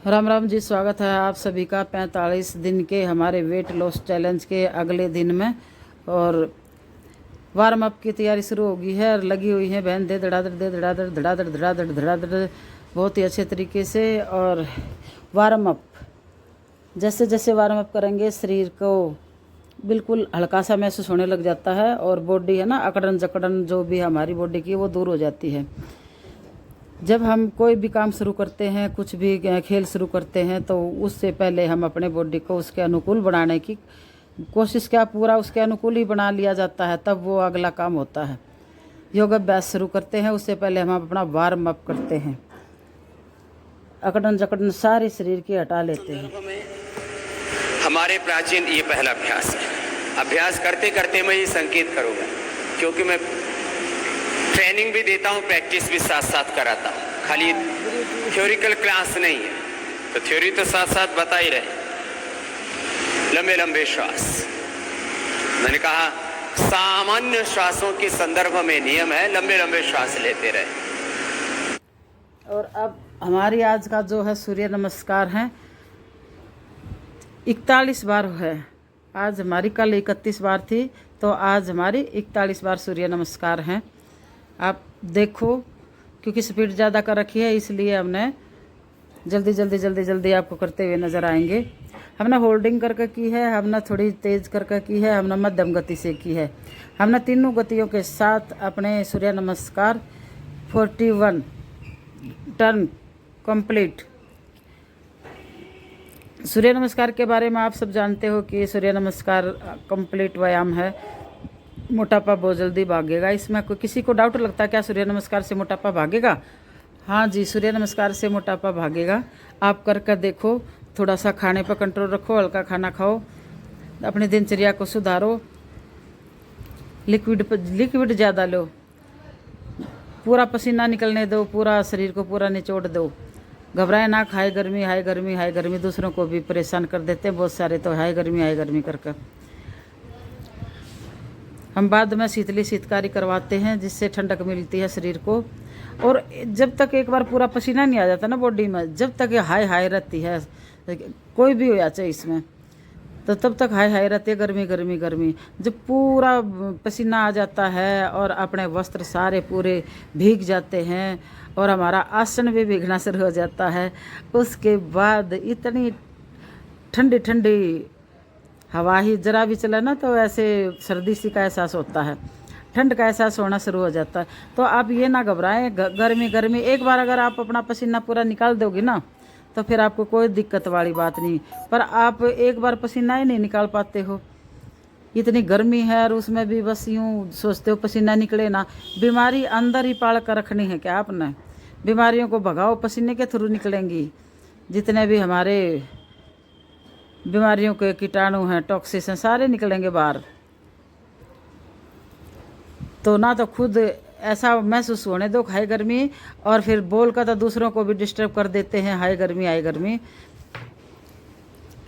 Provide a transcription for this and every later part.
राम राम जी, स्वागत है आप सभी का 45 दिन के हमारे वेट लॉस चैलेंज के अगले दिन में। और वार्म अप की तैयारी शुरू हो गई है और लगी हुई है बहन दे धड़ाधड़ धड़ाधड़ बहुत ही अच्छे तरीके से। और वार्म अप जैसे जैसे वार्म अप करेंगे शरीर को बिल्कुल हल्का सा महसूस होने लग जाता है और बॉडी है ना अकड़न जकड़न जो भी हमारी बॉडी की वो दूर हो जाती है। जब हम कोई भी काम शुरू करते हैं, कुछ भी खेल शुरू करते हैं, तो उससे पहले हम अपने बॉडी को उसके अनुकूल बनाने की कोशिश क्या पूरा उसके अनुकूल ही बना लिया जाता है, तब वो अगला काम होता है। योगाभ्यास शुरू करते हैं उससे पहले हम अपना वार्म अप करते हैं, अकड़न जकड़न सारे शरीर की हटा लेते हैं। हमारे प्राचीन ये पहला अभ्यास है। अभ्यास करते करते मैं ये संकेत करूँगा, क्योंकि मैं ट्रेनिंग भी देता हूँ, प्रैक्टिस भी साथ साथ कराता हूँ। खाली थ्योरिकल क्लास नहीं है, तो थ्योरी तो साथ साथ बता ही रहे। लंबे लंबे श्वास, मैंने कहा सामान्य श्वासों के संदर्भ में नियम है, लंबे लंबे श्वास लेते रहे। और अब हमारी आज का जो है सूर्य नमस्कार है 41 बार है। आज हमारी कल 31 बार थी, तो आज हमारी 41 बार सूर्य नमस्कार हैं। आप देखो, क्योंकि स्पीड ज़्यादा कर रखी है इसलिए हमने जल्दी आपको करते हुए नज़र आएंगे। हमने होल्डिंग करके की है, हमने थोड़ी तेज़ करके की है, हमने मध्यम गति से की है। हमने तीनों गतियों के साथ अपने सूर्य नमस्कार 41 टर्न कंप्लीट। सूर्य नमस्कार के बारे में आप सब जानते हो कि सूर्य नमस्कार कंप्लीट व्यायाम है। मोटापा बहुत जल्दी भागेगा। इसमें कोई किसी को डाउट लगता है क्या सूर्य नमस्कार से मोटापा भागेगा? हाँ जी, सूर्य नमस्कार से मोटापा भागेगा। आप कर देखो, थोड़ा सा खाने पर कंट्रोल रखो, हल्का खाना खाओ, अपनी दिनचर्या को सुधारो, लिक्विड ज़्यादा लो, पूरा पसीना निकलने दो, पूरा शरीर को पूरा निचोड़ दो। घबराए ना, हाय गर्मी दूसरों को भी परेशान कर देते हैं बहुत सारे, तो हाय गर्मी करके हम बाद में शीतकारी करवाते हैं जिससे ठंडक मिलती है शरीर को। और जब तक एक बार पूरा पसीना नहीं आ जाता ना बॉडी में, जब तक ये हाई रहती है, कोई भी हो जाए इसमें, तो तब तक हाई रहती है गर्मी। जब पूरा पसीना आ जाता है और अपने वस्त्र सारे पूरे भीग जाते हैं और हमारा आसन भी भीगना शुरू हो जाता है, उसके बाद इतनी ठंडी हवा ही जरा भी चला ना तो ऐसे सर्दी सी का एहसास होता है, ठंड का एहसास होना शुरू हो जाता है। तो आप ये ना घबराएं, गर्मी एक बार अगर आप अपना पसीना पूरा निकाल दोगे ना तो फिर आपको कोई दिक्कत वाली बात नहीं। पर आप एक बार पसीना ही नहीं निकाल पाते हो, इतनी गर्मी है और उसमें भी बस यूँ सोचते हो पसीना निकले ना। बीमारी अंदर ही पाल कर रखनी है क्या आपने? बीमारियों को भगाओ, पसीने के थ्रू निकलेंगी। जितने भी हमारे बीमारियों के कीटाणु हैं, टॉक्सिस हैं, सारे निकलेंगे बाहर। तो ना तो खुद ऐसा महसूस होने दो हाय गर्मी, और फिर बोल कर तो दूसरों को भी डिस्टर्ब कर देते हैं हाय गर्मी।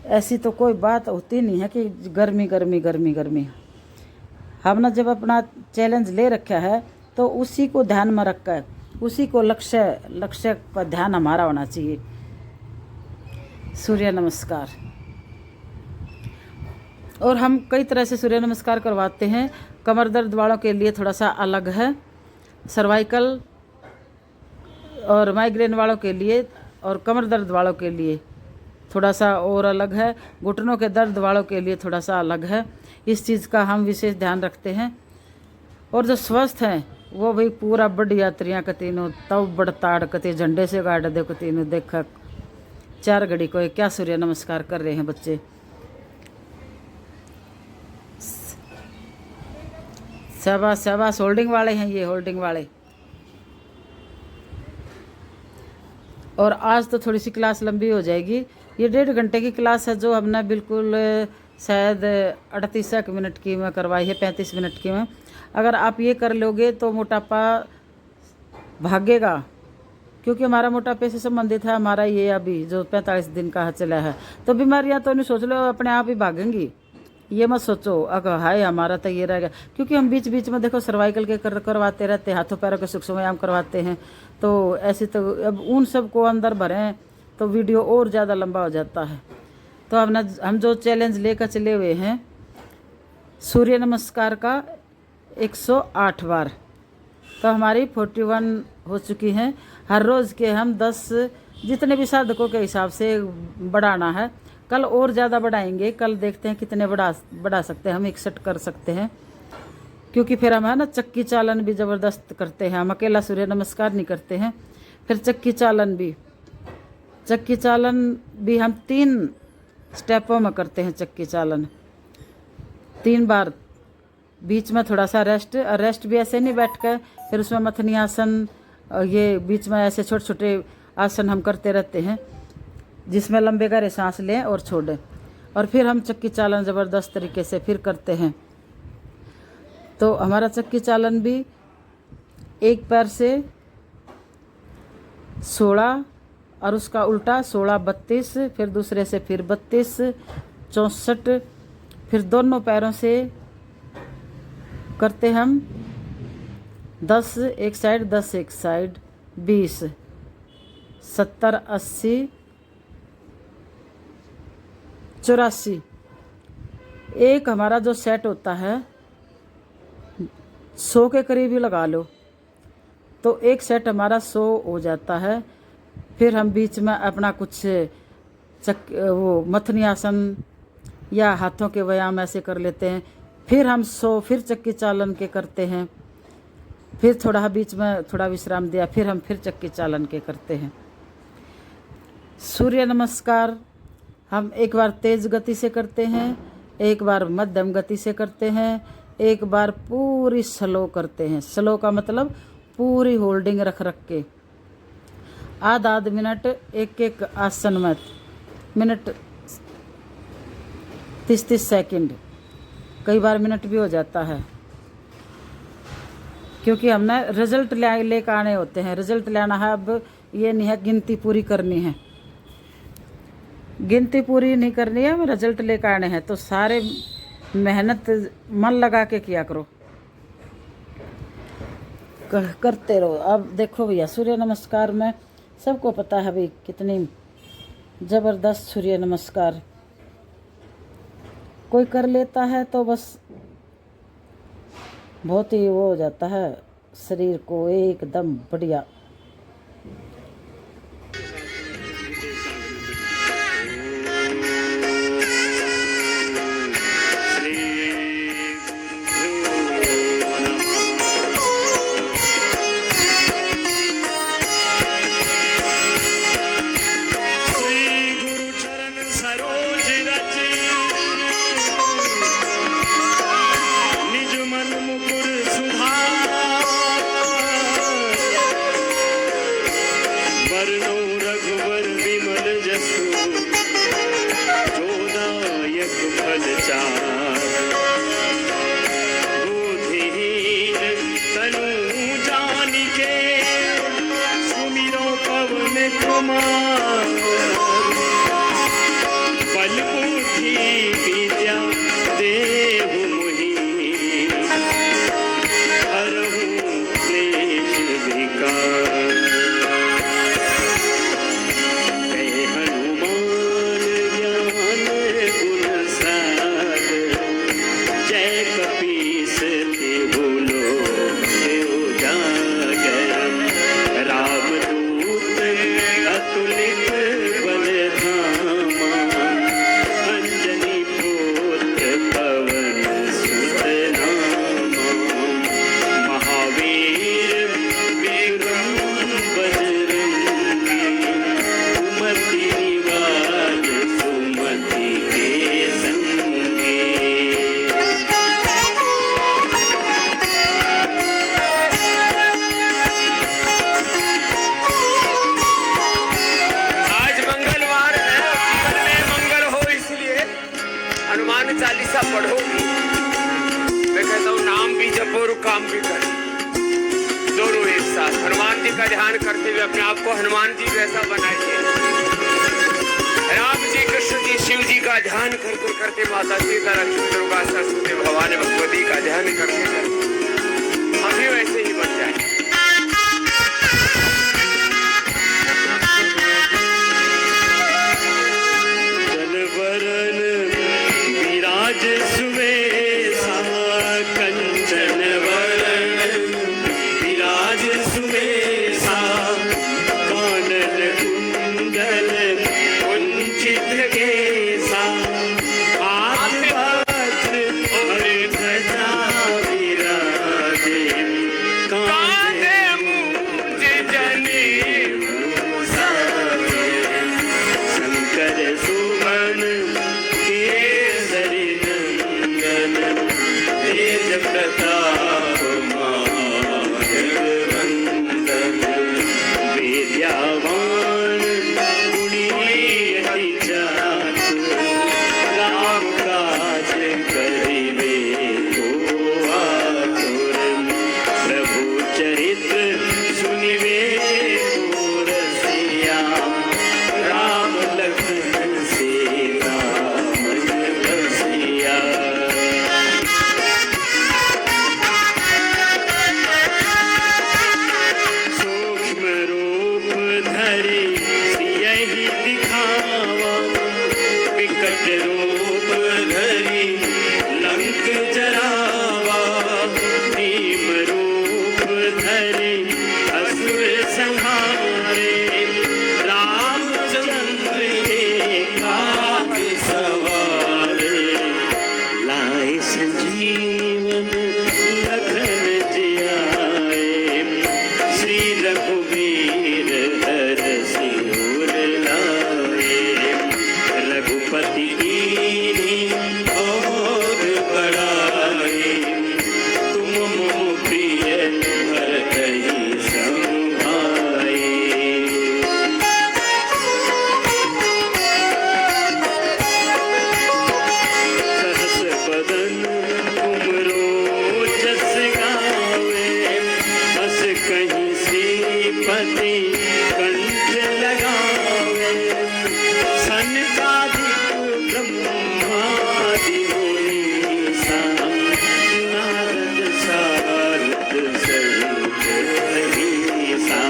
ऐसी तो कोई बात होती नहीं है कि गर्मी। हमने जब अपना चैलेंज ले रखा है तो उसी को ध्यान में रखकर, उसी को लक्ष्य पर ध्यान हमारा होना चाहिए। सूर्य नमस्कार, और हम कई तरह से सूर्य नमस्कार करवाते हैं। कमर दर्द वालों के लिए थोड़ा सा अलग है, सर्वाइकल और माइग्रेन वालों के लिए और कमर दर्द वालों के लिए थोड़ा सा और अलग है, घुटनों के दर्द वालों के लिए थोड़ा सा अलग है। इस चीज़ का हम विशेष ध्यान रखते हैं। और जो स्वस्थ हैं वो भी पूरा बढ़िया यात्रियाँ कतीनों तब बड़ताड़ कती झंडे से गाड़ दे कतीनों देखा 4 घड़ी को क्या सूर्य नमस्कार कर रहे हैं बच्चे। शाबाश होल्डिंग वाले हैं ये, होल्डिंग वाले। और आज तो थोड़ी सी क्लास लंबी हो जाएगी, ये 1.5 घंटे की क्लास है जो हमने बिल्कुल शायद 38 मिनट की में करवाई है, 35 मिनट की में। अगर आप ये कर लोगे तो मोटापा भागेगा, क्योंकि हमारा मोटापे से संबंधित है हमारा ये अभी जो 45 दिन का चला है। तो बीमारियां तो नहीं सोच लो अपने आप ही भागेंगी, ये मत सोचो अगर हाय हमारा तो ये रहेगा। क्योंकि हम बीच में देखो सर्वाइकल के करवाते रहते हैं, हाथों पैरों के सूक्ष्म व्यायाम करवाते हैं। तो ऐसे तो अब उन सब को अंदर भरें तो वीडियो और ज़्यादा लंबा हो जाता है। तो हम जो चैलेंज लेकर चले हुए हैं सूर्य नमस्कार का 108 बार, तो हमारी 41 हो चुकी हैं। हर रोज़ के हम 10 जितने भी साधकों के हिसाब से बढ़ाना है। कल और ज़्यादा बढ़ाएंगे, कल देखते हैं कितने बढ़ा सकते हैं। हम 61 कर सकते हैं, क्योंकि फिर हम है ना चक्की चालन भी ज़बरदस्त करते हैं। हम अकेला सूर्य नमस्कार नहीं करते हैं, फिर चक्की चालन भी हम 3 स्टेपों में करते हैं। चक्की चालन 3 बार, बीच में थोड़ा सा रेस्ट भी ऐसे नहीं बैठ कर, फिर उसमें मथनी आसन, ये बीच में ऐसे छोटे छोटे आसन हम करते रहते हैं, जिसमें लंबे गहरे सांस लें और छोड़ें, और फिर हम चक्की चालन ज़बरदस्त तरीके से फिर करते हैं। तो हमारा चक्की चालन भी एक पैर से 16 और उसका उल्टा 16 32, फिर दूसरे से फिर 32 64, फिर दोनों पैरों से करते हम 10 एक साइड 10 एक साइड 20 70 80 84। एक हमारा जो सेट होता है 100 के करीब ही लगा लो, तो एक सेट हमारा 100 हो जाता है। फिर हम बीच में अपना कुछ वो मथनी आसन या हाथों के व्यायाम ऐसे कर लेते हैं। फिर हम 100 फिर चक्की चालन के करते हैं, फिर थोड़ा बीच में थोड़ा विश्राम दिया, फिर हम फिर चक्की चालन के करते हैं। सूर्य नमस्कार हम एक बार तेज़ गति से करते हैं, एक बार मध्यम गति से करते हैं, एक बार पूरी स्लो करते हैं। स्लो का मतलब पूरी होल्डिंग रख के आधा मिनट एक आसन में, मिनट 30 सेकंड, कई बार मिनट भी हो जाता है, क्योंकि हमने रिजल्ट लेकर आने होते हैं। रिजल्ट लेना है, अब ये नहीं है गिनती पूरी करनी है, गिनती पूरी नहीं करनी है, हमें रिजल्ट लेकर आने हैं। तो सारे मेहनत मन लगा के किया करो, करते रहो। अब देखो भैया, सूर्य नमस्कार में सबको पता है भाई कितनी ज़बरदस्त सूर्य नमस्कार कोई कर लेता है तो बस बहुत ही वो हो जाता है, शरीर को एकदम बढ़िया। काम भी करें, दोनों एक साथ। हनुमान जी का ध्यान करते हुए अपने आप को हनुमान जी जैसा बनाइए। राम जी, कृष्ण जी, शिव जी का ध्यान करते करते माता सीता, लक्ष्मी, दुर्गा, सरस्वती, भवानी, भगवती का ध्यान करते करते हम भी वैसे ही बन जाए। नहीं दिखावा विकट रूप धरी लंक जरावा भीम रूप धरी असुर संहारे रामचंद्र के काज सवारे लाए संजीवन लखन जियाए श्री रघुवीर हर सिर लाए रघुपति कीन्ही और बड़ाई तुम मोह प्रिय भरतहि समुभाई सहस बदन तुमरो जस गावे बस कहीं श्रीपति कंठ लगावे सनकादिक ब्रह्मादि मुनीसा नारद सारद सहित अहिसा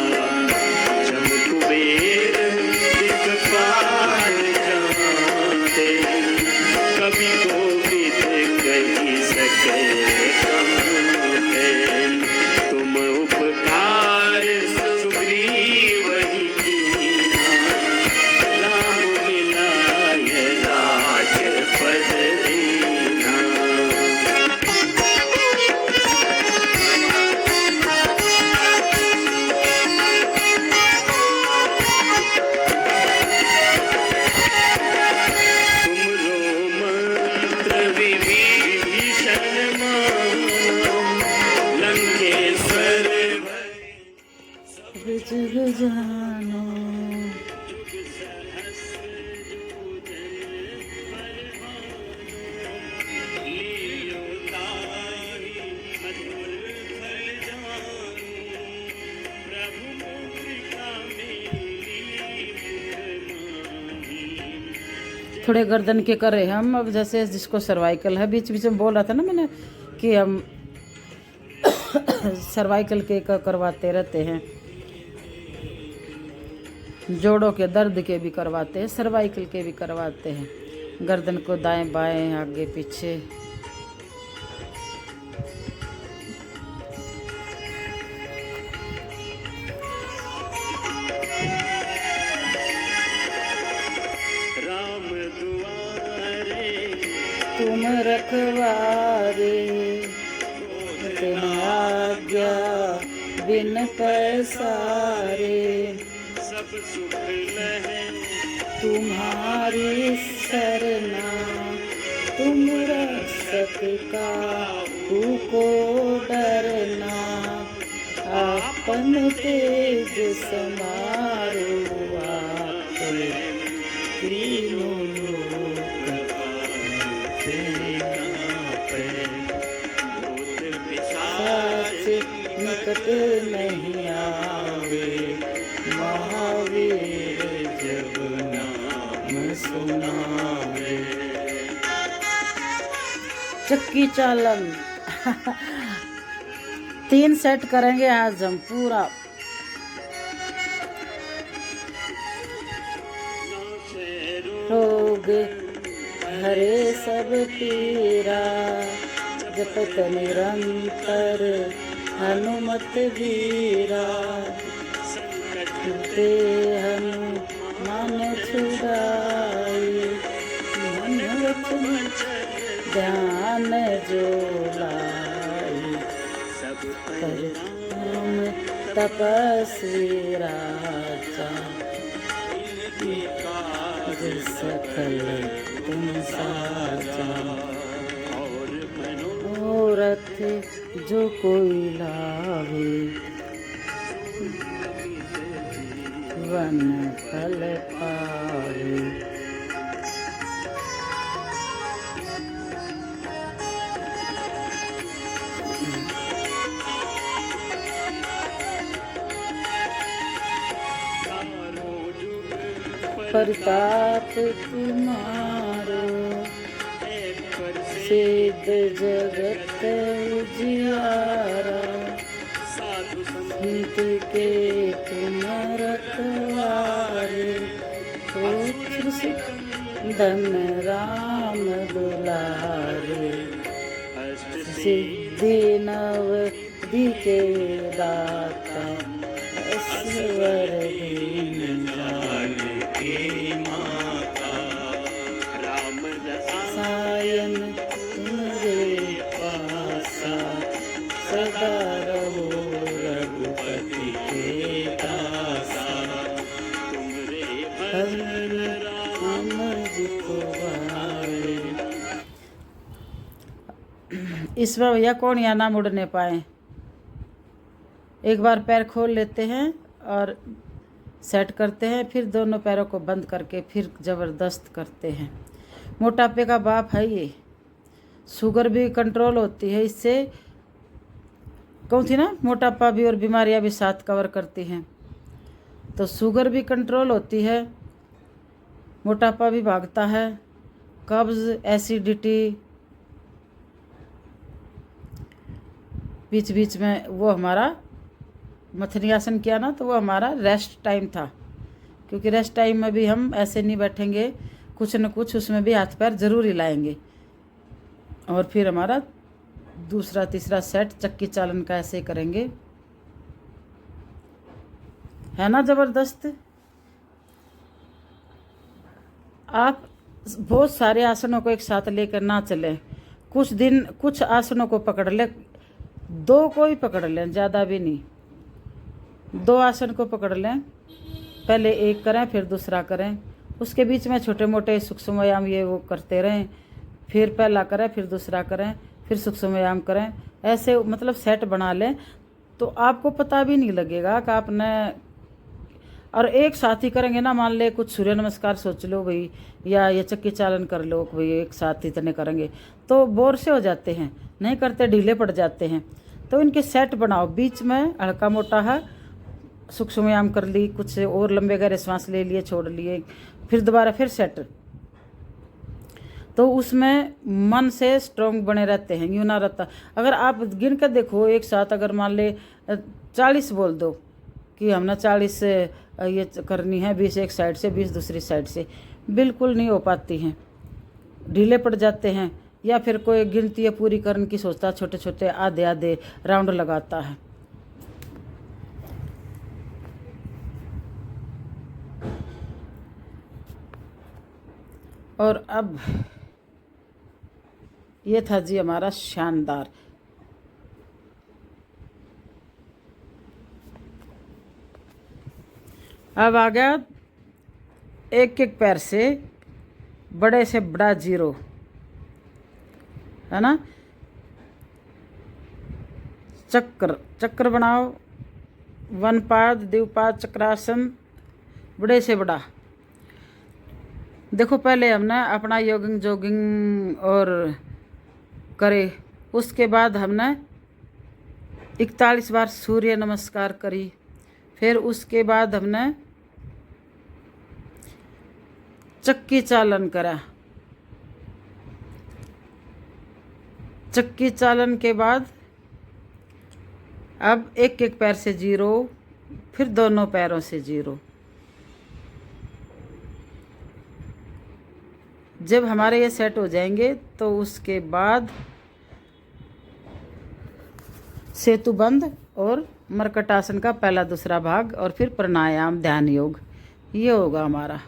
जम कुबेर दिक्पाल जाते कवि कोविद कही सके कहते तुम उपकार सुग्रीव ही कीना राम मिलाय राजपद दीना तुमरो मंत्र विभीषण मानो लंकेश्वर जग जानो थोड़े गर्दन के कर रहे हैं हम। अब जैसे जिसको सर्वाइकल है, बीच बीच में बोल रहा था ना मैंने कि हम सर्वाइकल के करवाते रहते हैं, जोड़ों के दर्द के भी करवाते हैं, सर्वाइकल के भी करवाते हैं। गर्दन को दाएं बाएं आगे पीछे राम दुआरे तुम रखवारे, तुम आज्ञा बिन पैसारे, सब सुख लहे तुम्हारी सरना, तुम रक्षक काहू को डरना, आपन तेज समारो आप तीनों लोक साच निकट नहीं आवे, महावीर जब नाम सुनावे। चक्की चालन 3 सेट करेंगे आज हम पूरा। रोग हरे सब पीरा, जपत निरंतर हनुमत वीरा, ते हनुमान छुड़ाई, मन वचन ध्यान जो लाई, पर हम तपस्वी राजा, सकल तुम साजा, और रथ जो कोई लावे, वन फल पावे। प्रताप तुम्हारो सिद्ध जगत उजियारा, संत के तुम रखवारे, धन राम दुलारे, सिद्धि नवदि के दाता, ईश्वर दीन जानकी माता, राम सायन तुम्हारे पासा, सदा रहो रघुपति के दासा, तुमरे भजन राम जी को भावे। इसमें भैया कौन या ना मुड़ने पाए। एक बार पैर खोल लेते हैं और सेट करते हैं, फिर दोनों पैरों को बंद करके फिर ज़बरदस्त करते हैं। मोटापे का बाप है ये। शुगर भी कंट्रोल होती है इससे, कहूँ थी ना, मोटापा भी और बीमारियां भी साथ कवर करती हैं। तो शुगर भी कंट्रोल होती है, मोटापा भी भागता है, कब्ज़, एसिडिटी, बीच बीच में वो हमारा मथनी आसन किया ना, तो वो हमारा रेस्ट टाइम था, क्योंकि रेस्ट टाइम में भी हम ऐसे नहीं बैठेंगे, कुछ न कुछ उसमें भी हाथ पैर जरूर हिलाएंगे। और फिर हमारा दूसरा तीसरा सेट चक्की चालन का ऐसे करेंगे, है ना ज़बरदस्त। आप बहुत सारे आसनों को एक साथ लेकर ना चलें, कुछ दिन कुछ आसनों को पकड़ लें, 2 को ही पकड़ लें, ज़्यादा भी नहीं। 2 आसन को पकड़ लें, पहले एक करें फिर दूसरा करें, उसके बीच में छोटे मोटे सूक्ष्म व्यायाम ये वो करते रहें, फिर पहला करें फिर दूसरा करें, फिर सूक्ष्म व्यायाम करें, ऐसे मतलब सेट बना लें तो आपको पता भी नहीं लगेगा कि आपने। और एक साथ ही करेंगे ना, मान ले कुछ सूर्य नमस्कार सोच लो भाई, या ये चक्की चालन कर लो भाई, एक साथ इतने करेंगे तो बोर से हो जाते हैं, नहीं करते ढीले पड़ जाते हैं। तो इनके सेट बनाओ, बीच में हल्का मोटा है, सूक्ष्म व्यायाम कर ली, कुछ और लंबे गहरे सांस ले लिए, छोड़ लिए, फिर दोबारा फिर सेट। तो उसमें मन से स्ट्रोंग बने रहते हैं, यूँ ना रहता। अगर आप गिन कर देखो एक साथ, अगर मान ले 40 बोल दो कि हमने 40 ये करनी है, 20 एक साइड से 20 दूसरी साइड से, बिल्कुल नहीं हो पाती हैं, ढीले पड़ जाते हैं। या फिर कोई गिनती है पूरी करने की सोचता, छोटे छोटे आधे आधे राउंड लगाता है। और अब ये था जी हमारा शानदार। अब आ गया एक एक पैर से बड़े से बड़ा जीरो, है ना। चक्र चक्र बनाओ, वनपाद, द्विपाद, चक्रासन, बड़े से बड़ा। देखो पहले हमने अपना जॉगिंग और करे, उसके बाद हमने 41 बार सूर्य नमस्कार करी, फिर उसके बाद हमने चक्की चालन करा। चक्की चालन के बाद अब एक एक पैर से जीरो, फिर दोनों पैरों से जीरो। जब हमारे ये सेट हो जाएंगे तो उसके बाद सेतु बंद और मरकट आसन का पहला दूसरा भाग, और फिर प्राणायाम ध्यान योग, ये होगा हमारा।